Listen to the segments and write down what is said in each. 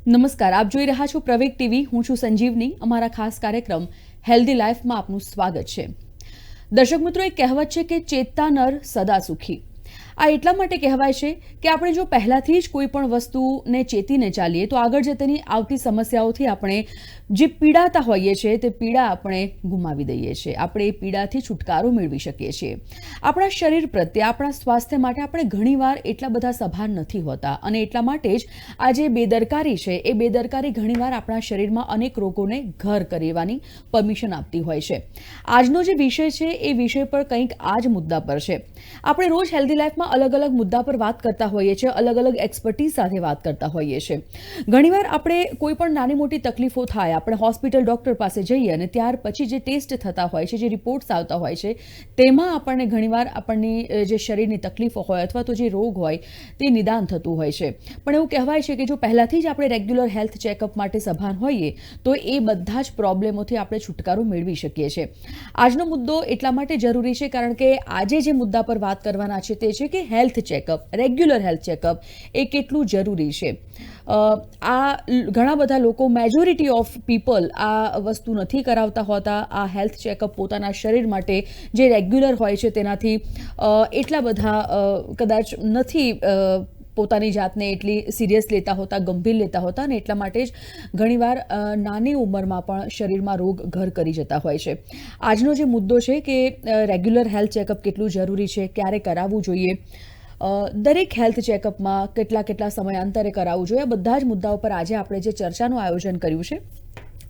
નમસ્કાર, આપ જોઈ રહ્યા છો પ્રવેગ ટીવી. હું છું સંજીવની. અમારા ખાસ કાર્યક્રમ હેલ્ધી લાઈફમાં આપનું સ્વાગત છે. દર્શક મિત્રો, એક કહેવત છે કે ચેતતા નર સદા સુખી. આ એટલા માટે કહેવાય છે કે આપણે જો પહેલાથી જ કોઈ પણ વસ્તુને ચેતીને ચાલીએ તો આગળ જતાની આવતી સમસ્યાઓથી આપણે જે પીડાતા હોઈએ છીએ તે પીડા આપણે ગુમાવી દઈએ છીએ. આપણે એ પીડાથી છુટકારો મેળવી શકીએ છીએ. આપણા શરીર પ્રત્યે, આપણા સ્વાસ્થ્ય માટે આપણે ઘણીવાર એટલા બધા સભાન નથી હોતા અને એટલા માટે જ આ જે બેદરકારી છે એ બેદરકારી ઘણીવાર આપણા શરીરમાં અનેક રોગોને ઘર કરવાની પરમિશન આપતી હોય છે. આજનો જે વિષય છે એ વિષય પર કંઈક આ જ મુદ્દા પર છે. આપણે રોજ હેલ્ધી લાઈફમાં અલગ અલગ મુદ્દા પર વાત કરતા હોઈએ છીએ, અલગ અલગ એક્સપર્ટીઝ સાથે વાત કરતા હોઈએ છીએ. ઘણીવાર આપણે કોઈ પણ નાની મોટી તકલીફો થાય, આપણે હોસ્પિટલ ડૉક્ટર પાસે જઈએ અને ત્યાર પછી જે ટેસ્ટ થતા હોય છે, જે રિપોર્ટ્સ આવતા હોય છે, તેમાં આપણને ઘણીવાર આપણની જે શરીરની તકલીફો હોય અથવા તો જે રોગ હોય તે નિદાન થતું હોય છે. પણ એવું કહેવાય છે કે જો પહેલાંથી જ આપણે રેગ્યુલર હેલ્થ ચેકઅપ માટે સભાન હોઈએ તો એ બધા જ પ્રોબ્લેમોથી આપણે છુટકારો મેળવી શકીએ છીએ. આજનો મુદ્દો એટલા માટે જરૂરી છે કારણ કે આજે જે મુદ્દા પર વાત કરવાના છે તે છે કે health checkup, regular health checkup એ કેટલું જરૂરી છે. આ ઘણા બધા લોકો, મેજોરિટી ઓફ પીપલ આ વસ્તુ નથી કરાવતા હોતા. આ હેલ્થ ચેકઅપ પોતાના શરીર માટે જે રેગ્યુલર હોય છે તેનાથી એટલા બધા કદાચ નથી પોતાની જાતને એટલી સિરિયસ લેતા હોતા, ગંભીર લેતા હોતા અને એટલા માટે જ ઘણીવાર નાની ઉંમરમાં પણ શરીરમાં રોગ ઘર કરી જતા હોય છે. આજનો જે મુદ્દો છે કે રેગ્યુલર હેલ્થ ચેકઅપ કેટલું જરૂરી છે, ક્યારે કરાવવું જોઈએ, દરેક હેલ્થ ચેકઅપમાં કેટલા સમયાંતરે કરાવવું જોઈએ, આ બધા જ મુદ્દાઓ પર આજે આપણે જે ચર્ચાનું આયોજન કર્યું છે.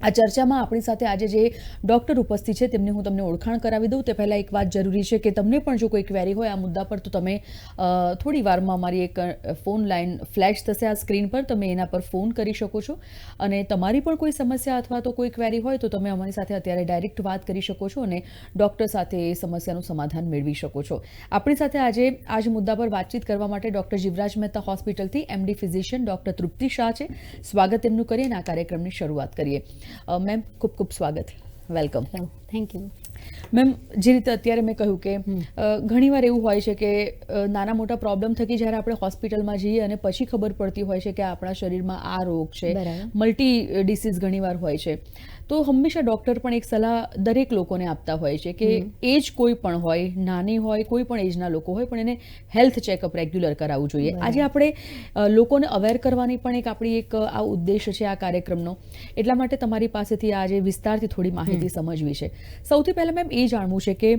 આ ચર્ચામાં આપણી સાથે આજે જે ડૉક્ટર ઉપસ્થિત છે તેમની હું તમને ઓળખાણ કરાવી દઉં તે પહેલાં એક વાત જરૂરી છે કે તમને પણ જો કોઈ ક્વેરી હોય આ મુદ્દા પર તો તમે થોડી વારમાં મારી એક ફોન લાઈન ફ્લેશ થશે આ સ્ક્રીન પર, તમે એના પર ફોન કરી શકો છો અને તમારી પણ કોઈ સમસ્યા અથવા તો કોઈ ક્વેરી હોય તો તમે અમારી સાથે અત્યારે ડાયરેક્ટ વાત કરી શકો છો અને ડૉક્ટર સાથે એ સમસ્યાનું સમાધાન મેળવી શકો છો. આપણી સાથે આજે આ જ મુદ્દા પર વાતચીત કરવા માટે ડૉક્ટર જીવરાજ મહેતા હોસ્પિટલથી MD physician doctor Trupti Shah છે. સ્વાગત એમનું કરીએ અને આ કાર્યક્રમની શરૂઆત કરીએ. મેમ, ખૂબ સ્વાગત, વેલકમ. Thank you. મેમ, જે રીતે અત્યારે મેં કહ્યું કે ઘણીવાર એવું હોય છે કે નાના મોટા પ્રોબ્લેમ થકી જ્યારે આપણે હોસ્પિટલમાં જઈએ અને પછી ખબર પડતી હોય છે કે આપણા શરીરમાં આ રોગ છે, મલ્ટી ડિસીઝ ઘણીવાર હોય છે, તો હંમેશા ડૉક્ટર પણ એક સલાહ દરેક લોકોને આપતા હોય છે કે એજ કોઈ પણ હોય, નાની હોય, કોઈ પણ એજના લોકો હોય, પણ એને હેલ્થ ચેકઅપ રેગ્યુલર કરાવવું જોઈએ. આજે આપણે લોકોને અવેર કરવાની પણ આપણી આ ઉદ્દેશ છે આ કાર્યક્રમનો. એટલા માટે તમારી પાસેથી આજે વિસ્તારથી થોડી માહિતી સમજવી છે. સૌથી પહેલાં મેમ એ જાણવું છે કે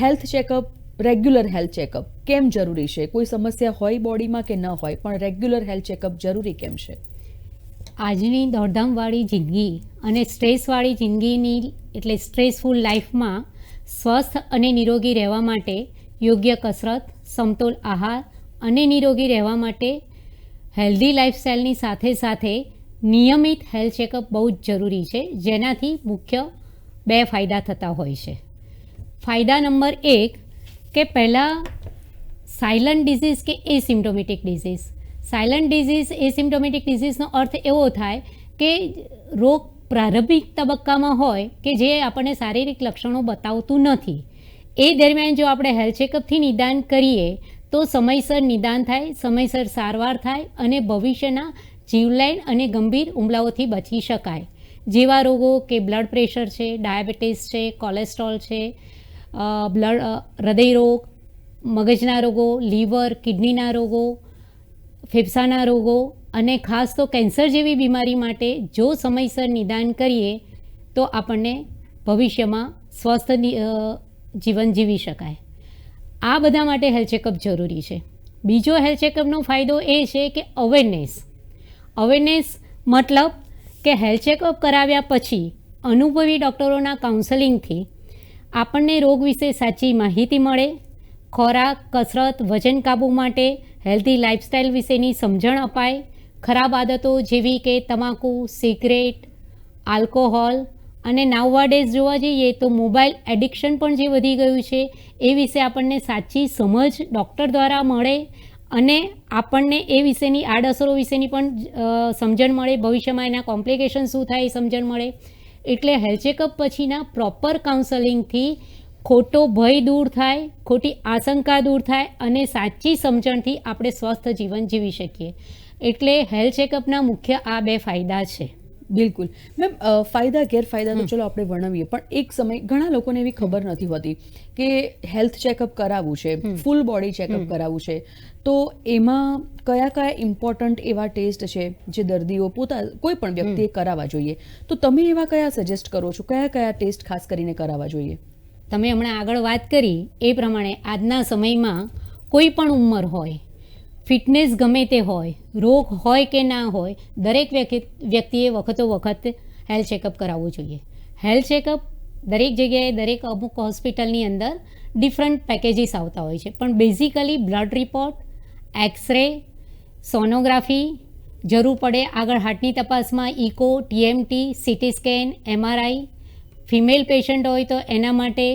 health checkup, regular health checkup કેમ જરૂરી છે? કોઈ સમસ્યા હોય બોડીમાં કે ન હોય, પણ રેગ્યુલર હેલ્થ ચેકઅપ જરૂરી કેમ છે? આજની દોડધામવાળી જિંદગી અને સ્ટ્રેસવાળી જિંદગીની એટલે સ્ટ્રેસફુલ લાઈફમાં સ્વસ્થ અને નિરોગી રહેવા માટે યોગ્ય કસરત, સમતોલ આહાર અને નિરોગી રહેવા માટે હેલ્ધી લાઈફસ્ટાઈલની સાથે નિયમિત હેલ્થ ચેકઅપ બહુ જ જરૂરી છે, જેનાથી મુખ્ય 2 ફાયદા થતા હોય છે. ફાયદા નંબર 1 કે પહેલાં સાયલન્ટ ડિઝીઝ કે asymptomatic disease. Silent disease, asymptomatic ડિઝીઝનો અર્થ એવો થાય કે રોગ પ્રારંભિક તબક્કામાં હોય કે જે આપણને શારીરિક લક્ષણો બતાવતું નથી. એ દરમિયાન જો આપણે હેલ્થ ચેકઅપથી નિદાન કરીએ તો સમયસર નિદાન થાય, સમયસર સારવાર થાય અને ભવિષ્યના જીવલેણ અને ગંભીર હુમલાઓથી બચી શકાય. જેવા રોગો કે બ્લડ પ્રેશર છે, ડાયાબિટીસ છે, કોલેસ્ટ્રોલ છે, હૃદય રોગ, મગજના રોગો, લીવર, કિડનીના રોગો, ફેફસાના રોગો અને ખાસ તો કેન્સર જેવી બીમારી માટે જો સમયસર નિદાન કરીએ તો આપણને ભવિષ્યમાં સ્વસ્થ જીવન જીવી શકાય. આ બધા માટે હેલ્થ ચેકઅપ જરૂરી છે. બીજો હેલ્થ ચેકઅપનો ફાયદો એ છે કે અવેરનેસ મતલબ કે હેલ્થ ચેકઅપ કરાવ્યા પછી અનુભવી ડૉક્ટરોના કાઉન્સેલિંગથી આપણને રોગ વિશે સાચી માહિતી મળે, ખોરાક, કસરત, વજન કાબૂ માટે હેલ્ધી લાઈફસ્ટાઈલ વિશેની સમજણ અપાય, ખરાબ આદતો જેવી કે તમાકુ, સિગરેટ, આલ્કોહોલ અને નાઉઅડેઝ જોવા જઈએ તો મોબાઈલ એડિક્શન પણ જે વધી ગયું છે એ વિશે આપણને સાચી સમજ ડૉક્ટર દ્વારા મળે અને આપણને એ વિશેની આડઅસરો વિશેની પણ સમજણ મળે, ભવિષ્યમાં એના કોમ્પ્લિકેશન શું થાય એ સમજણ મળે. એટલે હેલ્થ ચેકઅપ પછીના પ્રોપર કાઉન્સેલિંગથી ખોટો ભય દૂર થાય, ખોટી આશંકા દૂર થાય અને સાચી સમજણથી આપણે સ્વસ્થ જીવન જીવી શકીએ. એટલે હેલ્થ ચેકઅપના મુખ્ય આ 2 ફાયદા છે. બિલકુલ મેમ, ફાયદા ગેરફાયદા તો ચલો આપણે વર્ણવીએ, પણ એક સમય ઘણા લોકોને એવી ખબર નથી હોતી કે હેલ્થ ચેકઅપ કરાવવું છે, ફૂલ બોડી ચેકઅપ કરાવવું છે, તો એમાં કયા કયા ઇમ્પોર્ટન્ટ એવા ટેસ્ટ છે જે દર્દીઓ કોઈ પણ વ્યક્તિએ કરાવવા જોઈએ, તો તમે એવા કયા સજેસ્ટ કરો છો, કયા કયા ટેસ્ટ ખાસ કરીને કરાવવા જોઈએ? તમે હમણાં આગળ વાત કરી એ પ્રમાણે આજના સમયમાં કોઈ પણ ઉંમર હોય, ફિટનેસ ગમે તે હોય, રોગ હોય કે ના હોય, દરેક વ્યક્તિએ વખતો વખત હેલ્થ ચેકઅપ કરાવવું જોઈએ. હેલ્થ ચેકઅપ દરેક જગ્યાએ, દરેક અમુક હોસ્પિટલની અંદર ડિફરન્ટ પેકેજીસ આવતા હોય છે, પણ basically blood report, x ray, sonography, જરૂર પડે આગળ હાર્ટની તપાસમાં echo, TMT, CT scan, MRI, female patient હોય તો એના માટે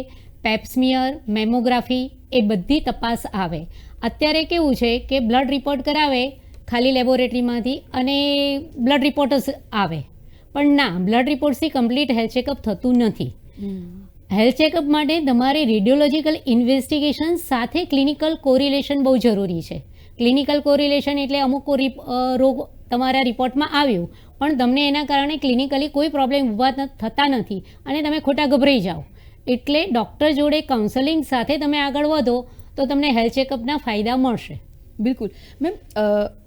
પેપ્સમિયર, મેમોગ્રાફી, એ બધી તપાસ આવે. અત્યારે કેવું છે કે બ્લડ રિપોર્ટ કરાવે ખાલી લેબોરેટરીમાંથી અને બ્લડ રિપોર્ટ જ આવે, પણ ના, બ્લડ રિપોર્ટથી કમ્પ્લીટ હેલ્થ ચેકઅપ થતું નથી. હેલ્થ ચેકઅપ માટે તમારે રેડિયોલોજિકલ ઇન્વેસ્ટિગેશન સાથે ક્લિનિકલ કોરિલેશન બહુ જરૂરી છે. ક્લિનિકલ કોરિલેશન એટલે અમુક રોગ તમારા રિપોર્ટમાં આવ્યું, પણ તમને એના કારણે ક્લિનિકલી કોઈ પ્રોબ્લેમ ઊભા થતા નથી અને તમે ખોટા ગભરાઈ જાઓ. એટલે ડૉક્ટર જોડે કાઉન્સેલિંગ સાથે તમે આગળ વધો તો તમને હેલ્થ ચેકઅપના ફાયદા મળશે. બિલકુલ મેમ,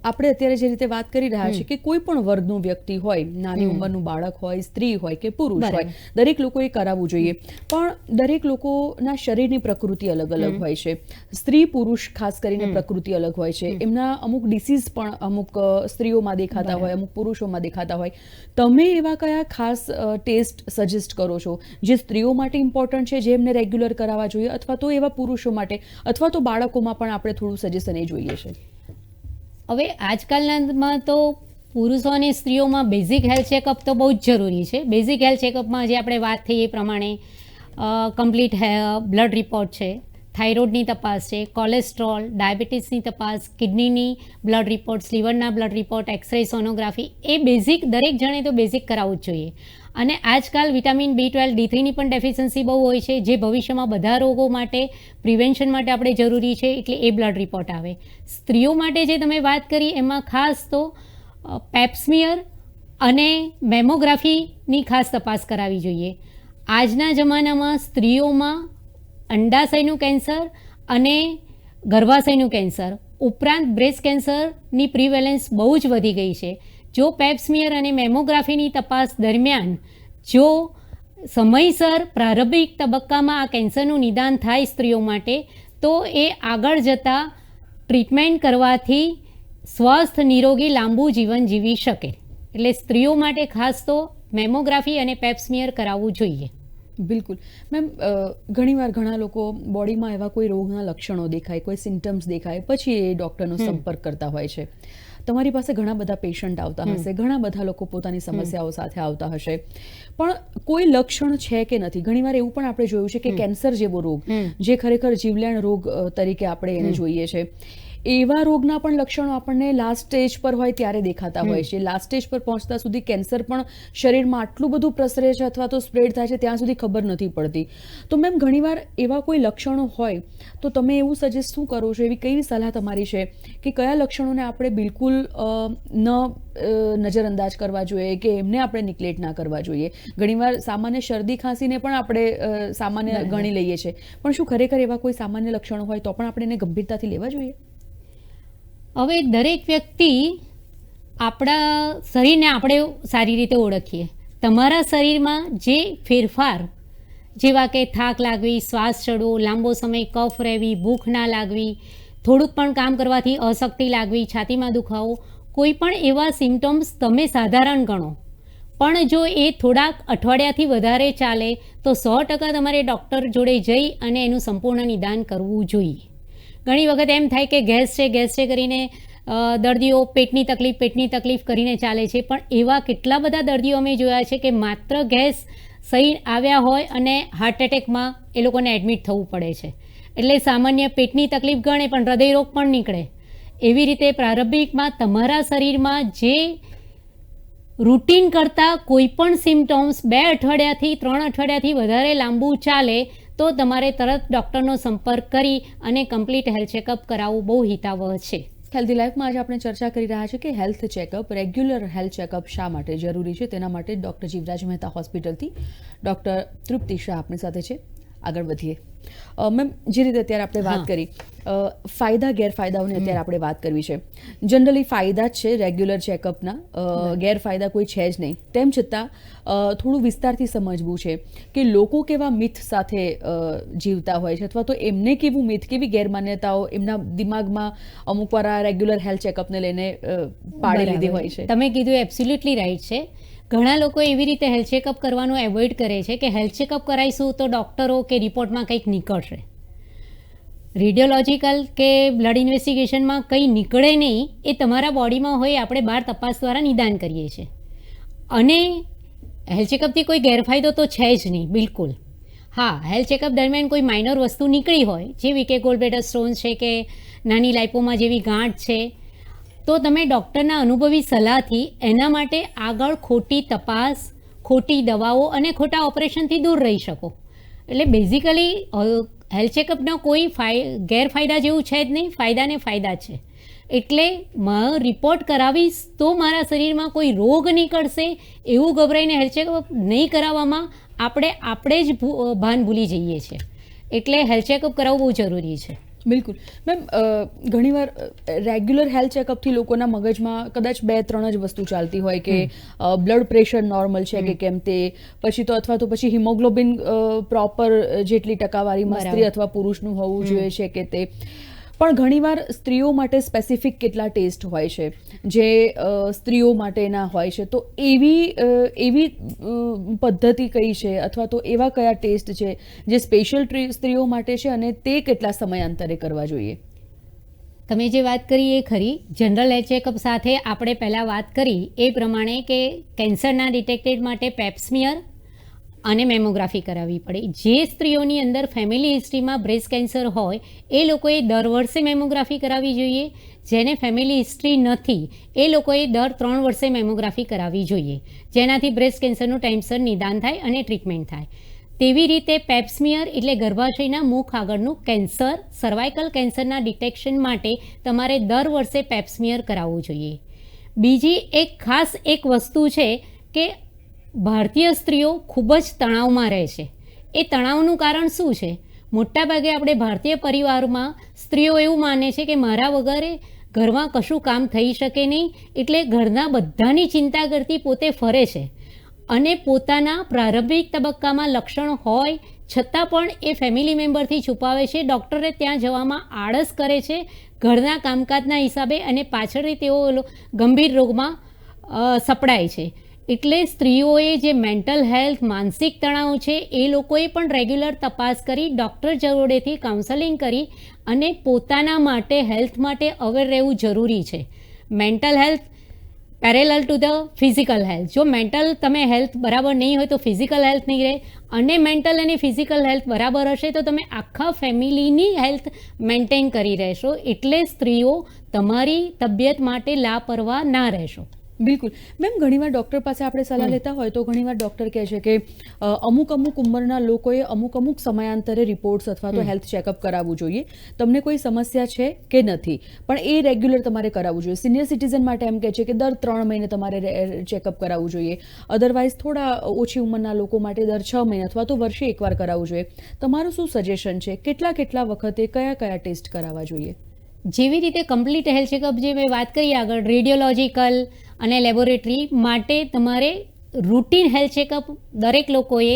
આપણે અત્યારે જે રીતે વાત કરી રહ્યા છીએ કે કોઈ પણ વર્ગનું વ્યક્તિ હોય, નાની ઉંમરનું બાળક હોય, સ્ત્રી હોય કે પુરુષ હોય, દરેક લોકોએ કરાવવું જોઈએ, પણ દરેક લોકોના શરીરની પ્રકૃતિ અલગ અલગ હોય છે. સ્ત્રી પુરુષ ખાસ કરીને પ્રકૃતિ અલગ હોય છે, એમના અમુક ડિસીઝ પણ અમુક સ્ત્રીઓમાં દેખાતા હોય, અમુક પુરુષોમાં દેખાતા હોય. તમે એવા કયા ખાસ ટેસ્ટ સજેસ્ટ કરો છો જે સ્ત્રીઓ માટે ઇમ્પોર્ટન્ટ છે, જે એમને રેગ્યુલર કરાવવા જોઈએ, અથવા તો એવા પુરુષો માટે અથવા તો બાળકોમાં પણ આપણે થોડું સજેશન એ જોઈએ? હવે આજકાલનામાં તો પુરુષો અને સ્ત્રીઓમાં બેઝિક હેલ્થ ચેકઅપ તો બહુ જ જરૂરી છે. બેઝિક હેલ્થ ચેકઅપમાં જે આપણે વાત થઈ એ પ્રમાણે કમ્પ્લીટ બ્લડ રિપોર્ટ છે, થાઇરોઇડની તપાસ છે, કોલેસ્ટ્રોલ, ડાયાબિટીસની તપાસ, કિડનીની બ્લડ રિપોર્ટ, લીવરના બ્લડ રિપોર્ટ, એક્સરે, સોનોગ્રાફી, એ બેઝિક દરેક જણે તો બેઝિક કરાવવું જ જોઈએ. અને આજકાલ વિટામિન B12, D3ની પણ ડેફિશિયન્સી બહુ હોય છે, જે ભવિષ્યમાં બધા રોગો માટે પ્રિવેન્શન માટે આપણે જરૂરી છે, એટલે એ બ્લડ રિપોર્ટ આવે. સ્ત્રીઓ માટે જે તમે વાત કરી એમાં ખાસ તો પેપ્સમિયર અને મેમોગ્રાફીની ખાસ તપાસ કરાવવી જોઈએ. આજના જમાનામાં સ્ત્રીઓમાં અંડાશયનું કેન્સર અને ગર્ભાશયનું કેન્સર ઉપરાંત બ્રેસ્ટ કેન્સરની પ્રિવેલન્સ બહુ જ વધી ગઈ છે. જો પેપ્સમિયર અને મેમોગ્રાફીની તપાસ દરમિયાન જો સમયસર પ્રારંભિક તબક્કામાં આ કેન્સરનું નિદાન થાય સ્ત્રીઓ માટે, તો એ આગળ જતાં ટ્રીટમેન્ટ કરવાથી સ્વસ્થ, નિરોગી, લાંબુ જીવન જીવી શકે. એટલે સ્ત્રીઓ માટે ખાસ તો મેમોગ્રાફી અને પેપ્સમિયર કરાવવું જોઈએ. બિલકુલ મેમ, ઘણીવાર ઘણા લોકો બોડીમાં એવા કોઈ રોગના લક્ષણો દેખાય, કોઈ સિમ્ટમ્સ દેખાય, પછી એ ડૉક્ટરનો સંપર્ક કરતા હોય છે. તમારી પાસે ઘણા બધા પેશન્ટ આવતા હશે, ઘણા બધા લોકો પોતાની સમસ્યાઓ સાથે આવતા હશે, પણ કોઈ લક્ષણ છે કે નથી? ઘણીવાર એવું પણ આપણે જોયું છે કે કેન્સર જેવો રોગ, જે ખરેખર જીવલેણ રોગ તરીકે આપણે એને જોઈએ છે, એવા રોગના પણ લક્ષણો આપણને લાસ્ટ સ્ટેજ પર હોય ત્યારે દેખાતા હોય છે. લાસ્ટ સ્ટેજ પર પહોંચતા સુધી કેન્સર પણ શરીરમાં આટલું બધું પ્રસરે છે અથવા તો સ્પ્રેડ થાય છે ત્યાં સુધી ખબર નથી પડતી. તો મેમ, ઘણીવાર એવા કોઈ લક્ષણો હોય તો તમે એવું સજેસ્ટ શું કરો છો, એવી કેવી સલાહ તમારી છે કે કયા લક્ષણોને આપણે બિલકુલ નજરઅંદાજ કરવા જોઈએ, કે એમને આપણે નિગ્લેક્ટ ના કરવા જોઈએ? ઘણીવાર સામાન્ય શરદી ખાંસીને પણ આપણે સામાન્ય ગણી લઈએ છીએ, પણ શું ખરેખર એવા કોઈ સામાન્ય લક્ષણો હોય તો પણ આપણે એને ગંભીરતાથી લેવા જોઈએ? હવે દરેક વ્યક્તિ આપણા શરીરને આપણે સારી રીતે ઓળખીએ. તમારા શરીરમાં જે ફેરફાર, જેવા કે થાક લાગવી, શ્વાસ ચડવો, લાંબો સમય કફ રહેવી, ભૂખ ના લાગવી, થોડુંક પણ કામ કરવાથી અશક્તિ લાગવી, છાતીમાં દુખાવો, કોઈ પણ એવા સિમ્ટમ્સ તમે સાધારણ ગણો, પણ જો એ થોડાક અઠવાડિયાથી વધારે ચાલે તો 100% તમારે ડૉક્ટર જોડે જઈ અને એનું સંપૂર્ણ નિદાન કરવું જોઈએ. ઘણી વખત એમ થાય કે ગેસ છે કરીને દર્દીઓ પેટની તકલીફ કરીને ચાલે છે, પણ એવા કેટલા બધા દર્દીઓ અમે જોયા છે કે માત્ર ગેસ સહી આવ્યા હોય અને હાર્ટ એટેકમાં એ લોકોને એડમિટ થવું પડે છે. એટલે સામાન્ય પેટની તકલીફ ગણે પણ હૃદયરોગ પણ નીકળે. એવી રીતે પ્રારંભિકમાં તમારા શરીરમાં જે રૂટીન કરતાં કોઈ પણ સિમ્ટમ્સ 2 અઠવાડિયાથી 3 અઠવાડિયાથી વધારે લાંબુ ચાલે તો તમારે તરત ડૉક્ટરનો સંપર્ક કરી અને કમ્પ્લીટ હેલ્થ ચેકઅપ કરાવવું બહુ હિતાવહ છે. હેલ્ધી લાઈફમાં આજે આપણે ચર્ચા કરી રહ્યા છીએ કે health checkup, regular health checkup શા માટે જરૂરી છે. તેના માટે ડૉક્ટર જીવરાજ મહેતા હોસ્પિટલથી ડૉક્ટર તૃપ્તિ શાહ આપણી સાથે છે. આગળ વધીએ. મેમ, જે રીતે અત્યારે આપણે વાત કરી, ફાયદા ગેરફાયદાઓની અત્યારે આપણે વાત કરવી છે. જનરલી ફાયદા જ છે રેગ્યુલર ચેકઅપના, ગેરફાયદા કોઈ છે જ નહીં. તેમ છતાં થોડું વિસ્તારથી સમજવું છે કે લોકો કેવા મિથ સાથે જીવતા હોય છે, અથવા તો એમને કેવું મિથ, કેવી ગેરમાન્યતાઓ એમના દિમાગમાં અમુક વાર આ રેગ્યુલર હેલ્થ ચેકઅપને લઈને પાડી લીધી હોય છે. તમે કીધું એબ્સોલ્યુટલી રાઈટ છે. ઘણા લોકો એવી રીતે હેલ્થ ચેકઅપ કરવાનું એવોઇડ કરે છે કે હેલ્થ ચેકઅપ કરાવીશું તો ડૉક્ટરો કે રિપોર્ટમાં કંઈક નીકળશે. રેડિયોલોજિકલ કે બ્લડ ઇન્વેસ્ટિગેશનમાં કંઈ નીકળે નહીં, એ તમારા બોડીમાં હોય આપણે બહાર તપાસ દ્વારા નિદાન કરીએ છીએ. અને હેલ્થ ચેકઅપથી કોઈ ગેરફાયદો તો છે જ નહીં, બિલકુલ. હા, હેલ્થ ચેકઅપ દરમિયાન કોઈ માઇનોર વસ્તુ નીકળી હોય, જેવી કે ગોલબ્લેડર સ્ટોન છે કે નાની લાઇપોમાં જેવી ગાંઠ છે, તો તમે ડૉક્ટરના અનુભવી સલાહથી એના માટે આગળ ખોટી તપાસ, ખોટી દવાઓ અને ખોટા ઓપરેશનથી દૂર રહી શકો. એટલે બેઝિકલી હેલ્થ ચેકઅપના કોઈ ગેરફાયદા જેવું છે જ નહીં, ફાયદાને ફાયદા છે. એટલે રિપોર્ટ કરાવીશ તો મારા શરીરમાં કોઈ રોગ નીકળશે એવું ગભરાઈને હેલ્થ ચેકઅપ નહીં કરાવવામાં આપણે જ ભાન ભૂલી જઈએ છીએ. એટલે હેલ્થ ચેકઅપ કરાવવું બહુ જરૂરી છે. બિલકુલ. મેમ, ઘણીવાર રેગ્યુલર હેલ્થ ચેકઅપથી લોકોના મગજમાં કદાચ 2-3 જ વસ્તુ ચાલતી હોય કે બ્લડ પ્રેશર નોર્મલ છે કે કેમ તે, પછી તો અથવા તો પછી હિમોગ્લોબિન પ્રોપર જેટલી ટકાવારીમાં સ્ત્રી અથવા પુરુષનું હોવું જોઈએ છે કે તે. પણ ઘણીવાર સ્ત્રીઓ માટે સ્પેસિફિક કેટલા ટેસ્ટ હોય છે જે સ્ત્રીઓ માટેના હોય છે. તો એવી પદ્ધતિ કઈ છે, અથવા તો એવા કયા ટેસ્ટ છે જે સ્પેશિયલ સ્ત્રીઓ માટે છે, અને તે કેટલા સમયાંતરે કરવા જોઈએ? તમે જે વાત કરી એ ખરી. જનરલ હેલ્થ ચેકઅપ સાથે આપણે પહેલાં વાત કરી એ પ્રમાણે કે કેન્સરના ડિટેક્ટેડ માટે પેપ્સમિયર અને મેમોગ્રાફી કરાવવી પડે. જે સ્ત્રીઓની અંદર ફેમિલી હિસ્ટ્રીમાં બ્રેસ્ટ કેન્સર હોય એ લોકોએ દર વર્ષે મેમોગ્રાફી કરાવવી જોઈએ. જેને ફેમિલી હિસ્ટ્રી નથી એ લોકોએ દર 3 વર્ષે મેમોગ્રાફી કરાવવી જોઈએ, જેનાથી બ્રેસ્ટ કેન્સરનું ટાઈમસર નિદાન થાય અને ટ્રીટમેન્ટ થાય. તેવી રીતે પેપ્સમિયર એટલે ગર્ભાશયના મુખ આગળનું કેન્સર, સર્વાઇકલ કેન્સરના ડિટેક્શન માટે તમારે દર વર્ષે પેપ્સમિયર કરાવવું જોઈએ. બીજી એક ખાસ એક વસ્તુ છે કે ભારતીય સ્ત્રીઓ ખૂબ જ તણાવમાં રહે છે. એ તણાવનું કારણ શું છે? મોટાભાગે આપણે ભારતીય પરિવારમાં સ્ત્રીઓ એવું માને છે કે મારા વગરે ઘરમાં કશું કામ થઈ શકે નહીં, એટલે ઘરના બધાની ચિંતા કરતી પોતે ફરે છે. અને પોતાના પ્રારંભિક તબક્કામાં લક્ષણ હોય છતાં પણ એ ફેમિલી મેમ્બરથી છુપાવે છે. ડૉક્ટરે ત્યાં જવામાં આળસ કરે છે ઘરના કામકાજના હિસાબે, અને પાછળથી તેઓ ગંભીર રોગમાં સપડાય છે. એટલે સ્ત્રીઓએ જે મેન્ટલ હેલ્થ, માનસિક તણાવ છે એ લોકોએ પણ રેગ્યુલર તપાસ કરી, ડૉક્ટર જોડેથી કાઉન્સેલિંગ કરી અને પોતાના માટે હેલ્થ માટે અવેર રહેવું જરૂરી છે. Mental health parallel to the physical health. જો મેન્ટલ તમે હેલ્થ બરાબર નહીં હોય તો ફિઝિકલ હેલ્થ નહીં રહે, અને મેન્ટલ અને ફિઝિકલ હેલ્થ બરાબર હશે તો તમે આખા ફેમિલીની હેલ્થ મેન્ટેન કરી રહેશો. એટલે સ્ત્રીઓ તમારી તબિયત માટે લાપરવાહ ના રહેશો. બિલકુલ. મેમ, ઘણીવાર ડૉક્ટર પાસે આપણે સલાહ લેતા હોય તો ઘણીવાર ડૉક્ટર કહે છે કે અમુક ઉંમરના લોકોએ અમુક સમયાંતરે રિપોર્ટ્સ અથવા તો હેલ્થ ચેકઅપ કરાવવું જોઈએ. તમને કોઈ સમસ્યા છે કે નથી, પણ એ રેગ્યુલર તમારે કરાવવું જોઈએ. સિનિયર સિટીઝન માટે એમ કહે છે કે દર 3 મહિને તમારે ચેકઅપ કરાવવું જોઈએ. અધરવાઇઝ થોડા ઓછી ઉંમરના લોકો માટે દર 6 મહિને અથવા તો વર્ષે એકવાર કરાવવું જોઈએ. તમારું શું સજેશન છે? કેટલા વખતે કયા ટેસ્ટ કરાવવા જોઈએ? જેવી રીતે કમ્પ્લીટ હેલ્થ ચેકઅપ જે મેં વાત કરી આગળ, રેડિયોલોજિકલ અને લેબોરેટરી માટે તમારે રૂટીન હેલ્થ ચેકઅપ દરેક લોકોએ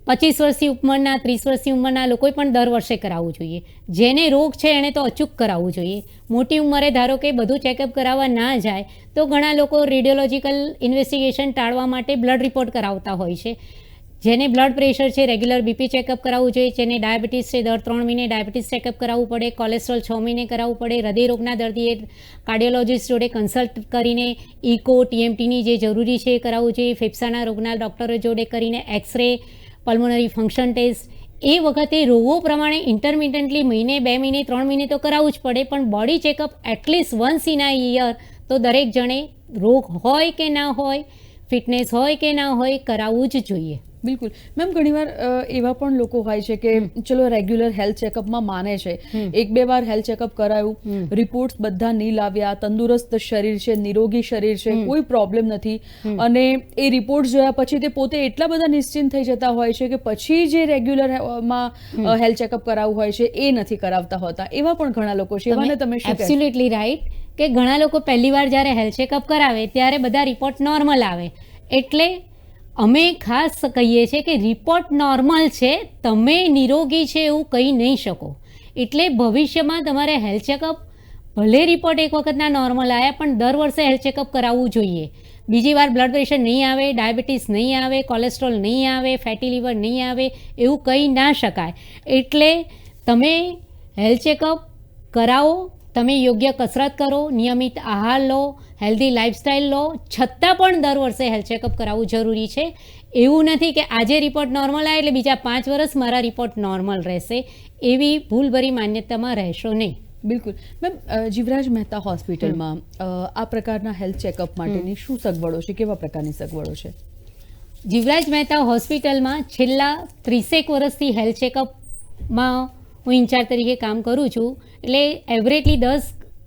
25 વર્ષથી ઉંમરના, 30 વર્ષની ઉંમરના લોકોએ પણ દર વર્ષે કરાવવું જોઈએ. જેને રોગ છે એણે તો અચૂક કરાવવું જોઈએ. મોટી ઉંમરે ધારો કે બધું ચેકઅપ કરાવવા ના જાય તો ઘણા લોકો રેડિયોલોજિકલ ઇન્વેસ્ટિગેશન ટાળવા માટે બ્લડ રિપોર્ટ કરાવતા હોય છે. જેને બ્લડ પ્રેશર છે રેગ્યુલર બીપી ચેકઅપ કરાવવું જોઈએ. જેને ડાયાબિટીસ છે દર 3 મહિને ડાયાબિટીસ ચેકઅપ કરાવવું પડે. કોલેસ્ટ્રોલ 6 મહિને કરાવવું પડે. હૃદયરોગના દર્દીએ કાર્ડિયોલોજિસ્ટ જોડે કન્સલ્ટ કરીને ઇકો, TMTની જે જરૂરી છે એ કરાવવું જોઈએ. ફેફસાના રોગના ડૉક્ટરો જોડે કરીને એક્સરે, પલ્મોનરી ફંક્શન ટેસ્ટ, એ વખતે રોગો પ્રમાણે ઇન્ટરમિટન્ટલી મહિને, 2 મહિને, 3 મહિને તો કરાવવું જ પડે. પણ body checkup at least once in a year તો દરેક જણે રોગ હોય કે ના હોય, ફિટનેસ હોય કે ના હોય, કરાવવું જ જોઈએ. બિલકુલ મેમ ઘણીવાર એવા પણ લોકો હોય છે કે ચલો રેગ્યુલર હેલ્થ ચેકઅપમાં માને છે, 1-2 વાર હેલ્થ ચેકઅપ કરાયું, રિપોર્ટ્સ બધા નહીં લાવ્યા, તંદુરસ્ત શરીર છે, નિરોગી શરીર છે, કોઈ પ્રોબ્લેમ નથી, અને એ રિપોર્ટ્સ જોયા પછી તે પોતે એટલા બધા નિશ્ચિંત થઈ જતા હોય છે કે પછી જે રેગ્યુલર માં હેલ્થ ચેકઅપ કરાવવું હોય છે એ નથી કરાવતા હોતા. એવા પણ ઘણા લોકો છે, એવાને તમે શું કહેશો? એબ્સોલ્યુટલી રાઈટ કે ઘણા લોકો પહેલી વાર જ્યારે હેલ્થ ચેકઅપ કરાવે ત્યારે બધા રિપોર્ટ નોર્મલ આવે, એટલે અમે ખાસ કહીએ છીએ કે રિપોર્ટ નોર્મલ છે, તમે નિરોગી છે એવું કહી નહીં શકો. એટલે ભવિષ્યમાં તમારે હેલ્થ ચેકઅપ, ભલે રિપોર્ટ એક વખતના નોર્મલ આવ્યા પણ દર વર્ષે હેલ્થ ચેકઅપ કરાવવું જોઈએ. બીજી વાર બ્લડ પ્રેશર નહીં આવે, ડાયાબિટીસ નહીં આવે, કોલેસ્ટ્રોલ નહીં આવે, ફેટી લીવર નહીં આવે એવું કહી ના શકાય. એટલે તમે હેલ્થ ચેકઅપ કરાવો, તમે યોગ્ય કસરત કરો, નિયમિત આહાર લો, હેલ્ધી લાઇફસ્ટાઇલ લો, છતાં પણ દર વર્ષે હેલ્થ ચેકઅપ કરાવવું જરૂરી છે. એવું નથી કે આજે રિપોર્ટ નોર્મલ આવે એટલે બીજા 5 વર્ષ મારા રિપોર્ટ નોર્મલ રહેશે, એવી ભૂલભરી માન્યતામાં રહેશો નહીં. બિલકુલ મેમ, જીવરાજ મહેતા હોસ્પિટલમાં આ પ્રકારના હેલ્થ ચેકઅપ માટેની શું સગવડો છે, કેવા પ્રકારની સગવડો છે? જીવરાજ મહેતા હોસ્પિટલમાં છેલ્લા 30 વર્ષથી હેલ્થ ચેકઅપમાં હું ઇન્ચાર્જ તરીકે કામ કરું છું. એટલે એવરેજલી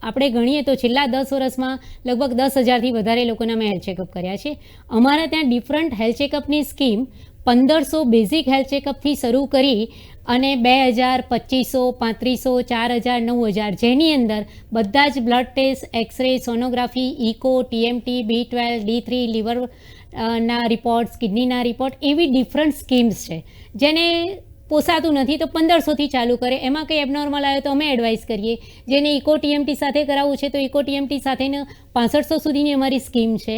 આપણે ગણીએ તો છેલ્લા 10 વર્ષમાં લગભગ 10,000થી વધારે લોકોના મેં હેલ્થ ચેકઅપ કર્યા છે. અમારા ત્યાં ડિફરન્ટ હેલ્થ ચેકઅપની સ્કીમ 1500 બેઝિક હેલ્થ ચેકઅપથી શરૂ કરી અને 2,000, 2,500, 3,000, 4,000, 9,000, જેની અંદર બધા જ blood test, x ray, sonography, echo, TMT, B12, D3, liver ના રિપોર્ટ્સ, કિડનીના રિપોર્ટ, એવી ડિફરન્ટ સ્કીમ્સ છે. જેને પોસાતું નથી તો 1500થી ચાલુ કરે, એમાં કંઈ એબનોર્મલ આવે તો અમે એડવાઇસ કરીએ. જેને ઇકો TMT સાથે કરાવવું છે તો ઇકો TMT સાથેને 6500 સુધીની અમારી સ્કીમ છે.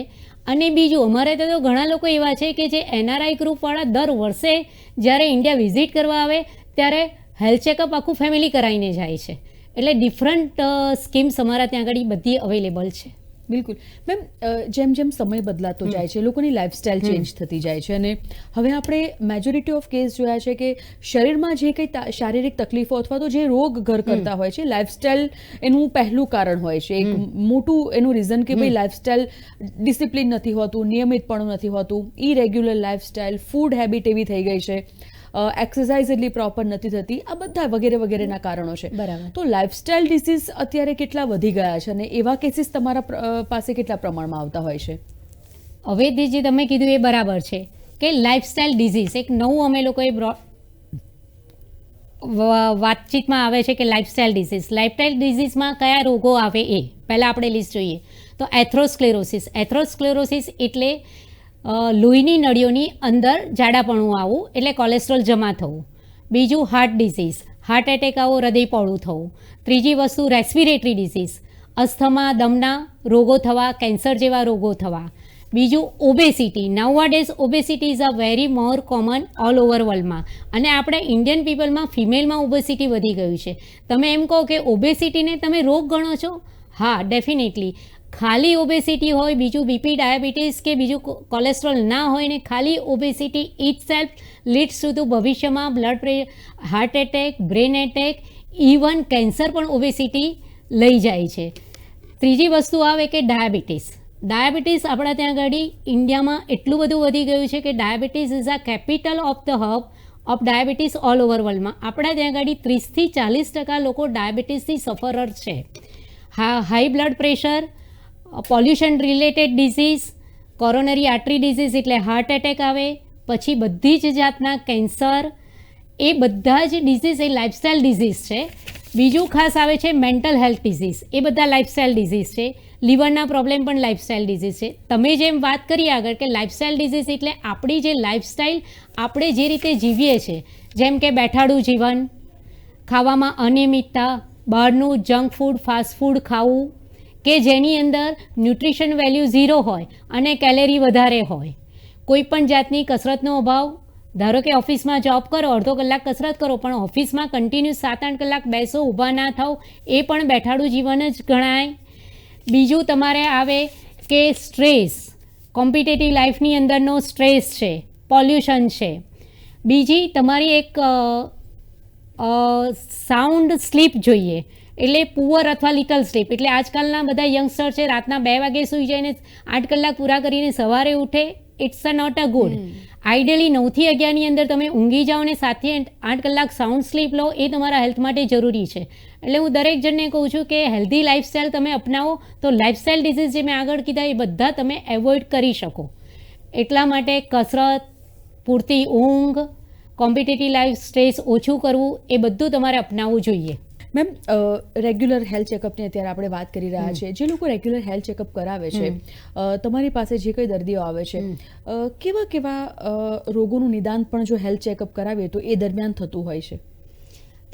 અને બીજું, અમારે તો ઘણા લોકો એવા છે કે જે NRI ગ્રુપવાળા દર વર્ષે જ્યારે ઇન્ડિયા વિઝિટ કરવા આવે ત્યારે હેલ્થ ચેકઅપ આખું ફેમિલી કરાવીને જાય છે. એટલે ડિફરન્ટ સ્કીમ્સ અમારા ત્યાં આગળ બધી અવેલેબલ છે. બિલકુલ મેમ, જેમ જેમ સમય બદલાતો જાય છે, લોકોની લાઇફસ્ટાઇલ ચેન્જ થતી જાય છે, અને હવે આપણે મેજોરિટી ઓફ કેસ જોયા છે કે શરીરમાં જે કંઈ શારીરિક તકલીફો અથવા તો જે રોગ ઘર કરતા હોય છે, લાઇફસ્ટાઇલ એનું પહેલું કારણ હોય છે, એક મોટું એનું રીઝન કે ભાઈ લાઇફસ્ટાઇલ ડિસિપ્લિન નથી હોતું, નિયમિતપણું નથી હોતું, ઇરેગ્યુલર લાઇફસ્ટાઇલ, ફૂડ હેબિટ એવી થઈ ગઈ છે, એક્સરસાઇઝ એટલી પ્રોપર નથી થતી, આ બધા વગેરે વગેરેના કારણો છે. બરાબર. તો લાઇફસ્ટાઇલ ડિસીઝ અત્યારે કેટલા વધી ગયા છે અને એવા કેસીસ તમારા પાસે કેટલા પ્રમાણમાં આવતા હોય છે? હવે જે તમે કીધું એ બરાબર છે કે લાઇફસ્ટાઇલ ડિઝીઝ એક નવું અમે લોકોએ વાતચીતમાં આવે છે કે લાઇફસ્ટાઇલ ડિઝીઝમાં કયા રોગો આવે એ પહેલાં આપણે લિસ્ટ જોઈએ તો એથ્રોસ્ક્લેરોસિસ એટલે લોહીની નળીઓની અંદર જાડાપણું આવવું, એટલે કોલેસ્ટ્રોલ જમા થવું. બીજું હાર્ટ ડિઝીઝ, હાર્ટ એટેક આવો, હૃદય પહોળું થવું. ત્રીજી વસ્તુ રેસ્પિરેટરી ડિઝીઝ, અસ્થમા, દમના રોગો થવા, કેન્સર જેવા રોગો થવા. બીજું obesity. Nowadays obesity is a very more common all over વર્લ્ડમાં, અને આપણે ઇન્ડિયન પીપલમાં ફિમેલમાં ઓબેસિટી વધી ગયું છે. તમે એમ કહો કે ઓબેસિટીને તમે રોગ ગણો છો? હા, ડેફિનેટલી. ખાલી ઓબેસિટી હોય, બીજું બીપી, ડાયાબિટીસ કે બીજું કોલેસ્ટ્રોલ ના હોય ને ખાલી obesity itself leads to ભવિષ્યમાં blood pressure, heart attack, brain attack, even cancer પણ ઓબેસિટી લઈ જાય છે. ત્રીજી વસ્તુ આવે કે ડાયાબિટીસ. આપણા ત્યાં આગળ ઇન્ડિયામાં એટલું બધું વધી ગયું છે કે diabetes is a capital of the hub of diabetes all over વર્લ્ડમાં. આપણા ત્યાં આગળ 30થી 40% લોકો ડાયાબિટીસથી સફરર છે. High blood pressure, pollution related disease, coronary artery disease એટલે હાર્ટ એટેક આવે, પછી બધી જ જાતના કેન્સર, એ બધા જ ડિઝીઝ એ લાઇફસ્ટાઇલ ડિઝીઝ છે. બીજું ખાસ આવે છે મેન્ટલ હેલ્થ ડિઝીઝ, એ બધા લાઇફસ્ટાઇલ ડિઝીઝ છે. લીવરના પ્રોબ્લેમ પણ લાઇફસ્ટાઇલ ડિઝીઝ છે. તમે જેમ વાત કરી આગળ કે લાઇફસ્ટાઇલ ડિઝીઝ એટલે આપણી જે લાઇફસ્ટાઇલ, આપણે જે રીતે જીવીએ છીએ, જેમ કે બેઠાડું જીવન, ખાવામાં અનિયમિતતા, બહારનું જંક ફૂડ, ફાસ્ટ ફૂડ ખાવું, કે જેની અંદર ન્યુટ્રિશન વેલ્યુ 0 હોય અને કેલેરી વધારે હોય. કોઈ પણ જાતની કસરતનો અભાવ. ધારો કે ઓફિસમાં જોબ કરો, અડધો કલાક કસરત કરો, પણ ઓફિસમાં કન્ટિન્યુઅસ 7-8 કલાક બેસો, ઊભા ના થાવ, એ પણ બેઠાડું જીવન જ ગણાય. બીજું તમારે આવે કે સ્ટ્રેસ, કોમ્પિટેટિવ લાઈફની અંદરનો સ્ટ્રેસ છે, પોલ્યુશન છે. બીજી તમારી એક સાઉન્ડ સ્લીપ જોઈએ, એટલે પુઅર અથવા લિટલ સ્લીપ. એટલે આજકાલના બધા યંગસ્ટર છે રાતના 2 વાગે સૂઈ જઈને 8 કલાક પૂરા કરીને સવારે ઉઠે, it's a not a good. Ideally 9 થી 11 ની અંદર તમે ઊંઘી જાઓ અને 7 થી 8 કલાક સાઉન્ડ સ્લીપ લો, એ તમારા હેલ્થ માટે જરૂરી છે. એટલે હું દરેક જણને કહું છું કે હેલ્ધી લાઇફસ્ટાઈલ તમે અપનાવો તો લાઇફસ્ટાઈલ ડિઝીઝ જે મેં આગળ કીધા એ બધા તમે એવોઇડ કરી શકો. એટલા માટે કસરત, પૂરતી ઊંઘ, કોમ્પિટિટિવ લાઈફ, સ્ટ્રેસ ઓછું કરવું, એ બધું તમારે અપનાવવું જોઈએ. મેમ, રેગ્યુલર હેલ્થ ચેકઅપની અત્યારે આપણે વાત કરી રહ્યા છીએ. જે લોકો રેગ્યુલર હેલ્થ ચેકઅપ કરાવે છે, તમારી પાસે જે કંઈ દર્દીઓ આવે છે, કેવા કેવા રોગોનું નિદાન પણ જો હેલ્થ ચેકઅપ કરાવીએ તો એ દરમિયાન થતું હોય છે?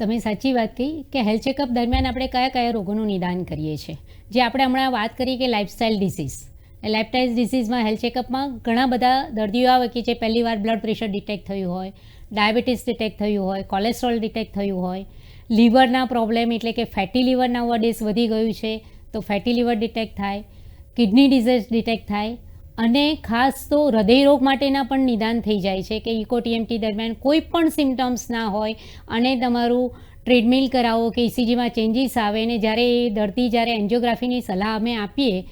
તમે સાચી વાત કહી કે હેલ્થ ચેકઅપ દરમિયાન આપણે કયા કયા રોગોનું નિદાન કરીએ છીએ. જે આપણે હમણાં વાત કરી કે લાઇફસ્ટાઇલ ડિસીઝ, એ લાઇફસ્ટાઇલ ડિસીઝમાં હેલ્થ ચેકઅપમાં ઘણા બધા દર્દીઓ આવે કે જે પહેલી વાર બ્લડ પ્રેશર ડિટેક્ટ થયું હોય, ડાયાબિટીસ ડિટેક્ટ થયું હોય, કોલેસ્ટ્રોલ ડિટેક્ટ થયું હોય, લીવરના પ્રોબ્લેમ એટલે કે ફેટી લીવર નાઉઅડેઝ વધી ગયું છે તો ફેટી લીવર ડિટેક્ટ થાય, કિડની ડિઝીઝ ડિટેક્ટ થાય, અને ખાસ તો હૃદયરોગ માટેના પણ નિદાન થઈ જાય છે કે ઇકો ટીએમટી દરમિયાન કોઈ પણ સિમ્ટમ્સ ના હોય અને તમારું ટ્રેડમિલ કરાવો કે ઇસીજીમાં ચેન્જીસ આવે ને જ્યારે એ દર્દી જ્યારે એન્જિયોગ્રાફીની સલાહ અમે આપીએ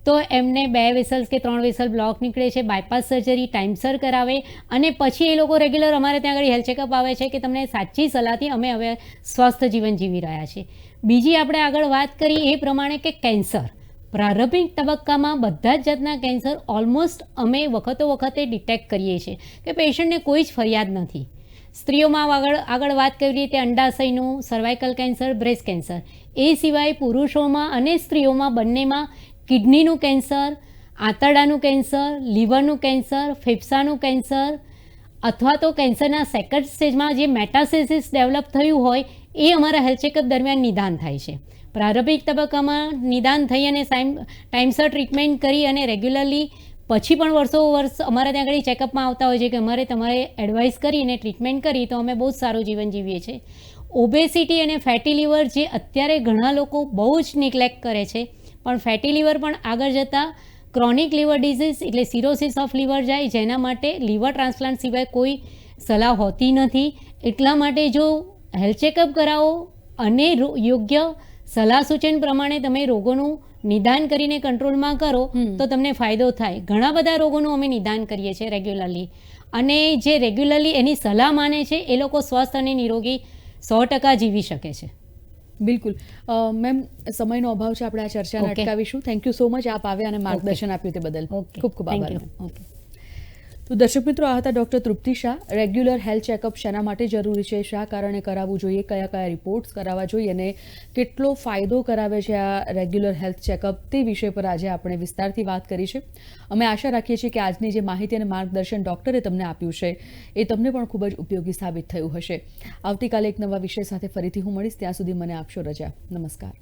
તો એમને 2 વેસલ્સ કે 3 વેસલ બ્લોક નીકળે છે, બાયપાસ સર્જરી ટાઈમસર કરાવે અને પછી એ લોકો રેગ્યુલર અમારે ત્યાં આગળ હેલ્થ ચેકઅપ આવે છે કે તમને સાચી સલાહથી અમે હવે સ્વસ્થ જીવન જીવી રહ્યા છીએ. બીજી આપણે આગળ વાત કરી એ પ્રમાણે કે કેન્સર, પ્રારંભિક તબક્કામાં બધા જ જાતના કેન્સર ઓલમોસ્ટ અમે વખતે ડિટેક્ટ કરીએ છીએ કે પેશન્ટને કોઈ જ ફરિયાદ નથી. સ્ત્રીઓમાં આગળ વાત કરી રીતે અંડાશયનું, સર્વાઇકલ કેન્સર, બ્રેસ્ટ કેન્સર, એ સિવાય પુરુષોમાં અને સ્ત્રીઓમાં બંનેમાં કિડનીનું કેન્સર, આંતરડાનું કેન્સર, લીવરનું કેન્સર, ફેફસાનું કેન્સર, અથવા તો કેન્સરના સેકન્ડ સ્ટેજમાં જે મેટાસ્ટેસિસ ડેવલપ થયું હોય એ અમારા હેલ્થ ચેકઅપ દરમિયાન નિદાન થાય છે. પ્રારંભિક તબક્કામાં નિદાન થઈ અને ટાઈમસર ટ્રીટમેન્ટ કરી અને રેગ્યુલરલી પછી પણ વર્ષ અમારા ત્યાં આગળ ચેકઅપમાં આવતા હોય છે કે અમારે તમારે એડવાઇસ કરીને ટ્રીટમેન્ટ કરી તો અમે બહુ જ સારું જીવન જીવીએ છીએ. ઓબેસિટી અને ફેટી લીવર જે અત્યારે ઘણા લોકો બહુ જ નિગ્લેક્ટ કરે છે, પણ ફેટી લીવર પણ આગળ જતાં ક્રોનિક લીવર ડિઝીઝ એટલે સિરોસિસ ઓફ લીવર જાય, જેના માટે લીવર ટ્રાન્સપ્લાન્ટ સિવાય કોઈ સલાહ હોતી નથી. એટલા માટે જો હેલ્થ ચેકઅપ કરાવો અને યોગ્ય સલાહ સૂચન પ્રમાણે તમે રોગોનું નિદાન કરીને કંટ્રોલમાં કરો તો તમને ફાયદો થાય. ઘણા બધા રોગોનું અમે નિદાન કરીએ છીએ રેગ્યુલરલી, અને જે રેગ્યુલરલી એની સલાહ માને છે એ લોકો સ્વસ્થ અને નિરોગી 100% જીવી શકે છે. બિલકુલ. મેમ, સમયનો અભાવ છે, આપણે આ ચર્ચાને અટકાવીશું. થેન્ક યુ સો મચ આપ આવ્યા અને માર્ગદર્શન આપ્યું તે બદલ. ખૂબ ખૂબ આભાર. તો દર્શક મિત્રો, આ હતા doctor Trupti Shah. Regular health checkup શેના માટે જરૂરી છે, શા કારણે કરાવવું જોઈએ, કયા કયા રિપોર્ટ્સ કરાવવા જોઈએ અને કેટલો ફાયદો કરાવે છે આ રેગ્યુલર હેલ્થ ચેકઅપ, તે વિષય પર આજે આપણે વિસ્તારથી વાત કરી છે. અમે આશા રાખીએ છીએ કે આજની જે માહિતી અને માર્ગદર્શન ડૉક્ટરે તમને આપ્યું છે એ તમને પણ ખૂબ જ ઉપયોગી સાબિત થયું હશે. આવતીકાલે એક નવા વિષય સાથે ફરીથી હું મળીશ. ત્યાં સુધી મને આપશો રજા. નમસ્કાર.